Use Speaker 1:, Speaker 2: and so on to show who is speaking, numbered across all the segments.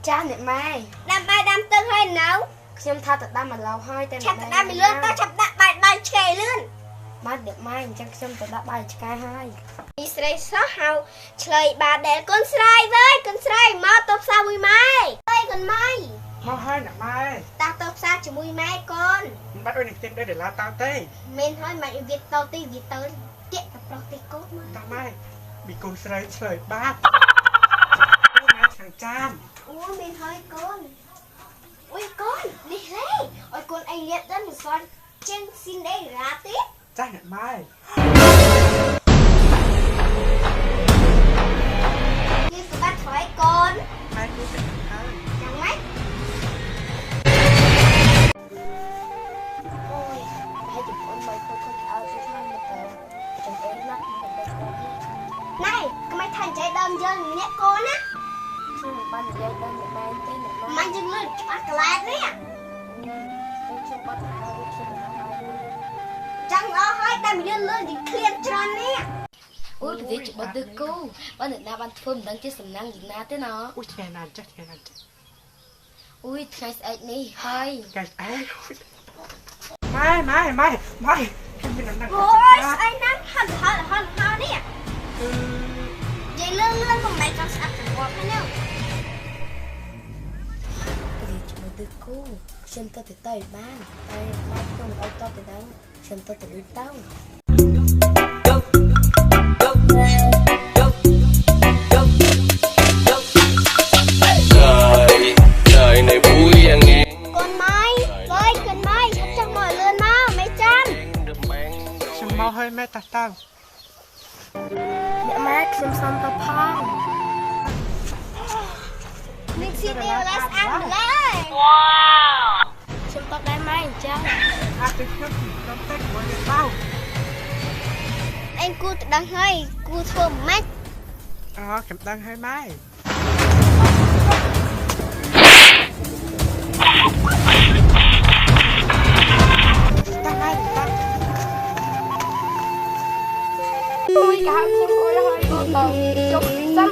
Speaker 1: cha này mai
Speaker 2: đam bay đam tương hơi nấu
Speaker 1: ខ្ញុំថាទៅដាំមកឡៅហើយតែ
Speaker 2: chặt đam bị lươn tao chặt đam bay chè lươn
Speaker 1: បាទអ្នកម៉ែអញ្ចឹងខ្ញុំទៅដាក់បាយឆ្កែហើយ
Speaker 2: đi sấy só hào chơi bà để con sấy với con sấy mau tập sao mùi mai ơi con mai
Speaker 3: មកហើយអ្នកម៉ែ
Speaker 2: ta tập sao chỉ mùi mai con
Speaker 3: មិនបាច់អុយនឹងចេញដែរឡាតាទេ
Speaker 2: men thôi mày việt tao ti việt tao chạy tập pro ti cốt mà
Speaker 3: តាម៉ែមីកូនស្រីឆ្លើយបាត់អូម៉ែខាងចាន
Speaker 2: ui men thôi con ui con đi lấy ôi con anh liệt đến một con trên xin đây ra tiếp
Speaker 3: ចាស់អ្នកម៉ែ
Speaker 2: như sự bắt hỏi con
Speaker 3: ម៉ែគូទៅហើយ
Speaker 2: chẳng mấy ôi
Speaker 1: ហើយជប៉ុនមកខុសខុសឲ្យទៅខាងទៅចាំអីណាស់ទៅទៅ
Speaker 2: này cái máy thành trái đơn dân nhẹ con á
Speaker 1: ខ្ញុំមិនបាននិយាយដល់អ្នកម៉ែទេអ្នកម៉ែ
Speaker 2: mày dừng lên bắt cái lát đấy à
Speaker 1: ខ្ញុំបាត់ហើយខ្ញុំទៅហើយ
Speaker 2: chẳng lo hỏi ta mình lên thì clear tròn nè
Speaker 1: អូយប្រទេសច្បាស់ទៅគូបើអ្នកណាបានធ្វើមិនដឹងជាសំណាងយ៉ាងណាទេណោះ
Speaker 3: អូថ្ងៃណាចាស់ថ្ងៃណាចាស់
Speaker 1: អូយថ្ងៃស្អែកនេះហើយ
Speaker 3: កាច់អេម៉ែម៉ែម៉ែម៉ែខ្ញុំមានដំណឹង
Speaker 2: ôi anh đang hẳn nè
Speaker 3: គឺ
Speaker 2: vậy lên mà mày cho sạch cái quạt hay không
Speaker 1: ប្រទេសច្បាស់ទៅគូខ្ញុំទៅទៅបានតែមកខ្ញុំឲ្យតទៅដល់ខ្ញុំទៅទៅលុយទៅ
Speaker 4: đời này vui và nghe
Speaker 2: con mai với con mai sắp trong mồi lên mau mày chăm
Speaker 3: ខ្ញុំមកហើយម៉ែតាតា
Speaker 1: អ្នកម៉ែខ្ញុំសុំទៅផង
Speaker 2: mình xin yêu let's ăn lên
Speaker 1: ខ្ញុំទៅដែរម៉ែអញ្ចឹង
Speaker 3: អាចទៅខ្ញុំខ្ញុំតែមួយទៅ
Speaker 2: anh cu tự đăng hơi cu thua mách
Speaker 3: អូខ្ញុំដឹងហើយម៉ែ
Speaker 1: ôi cảខ្ញុំអើយហើយបងជប់សំ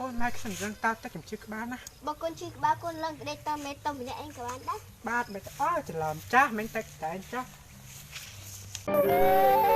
Speaker 3: អូម៉ែខ្ញុំដឹងតើតែខ្ញុំជឿក្បាលណា
Speaker 2: bao con chi bao con lần đây tao mẹ tao mình anh các bạn đấy
Speaker 3: បាទមិនអើច្រឡំចាស់មិនតែតែចាស់
Speaker 2: ôi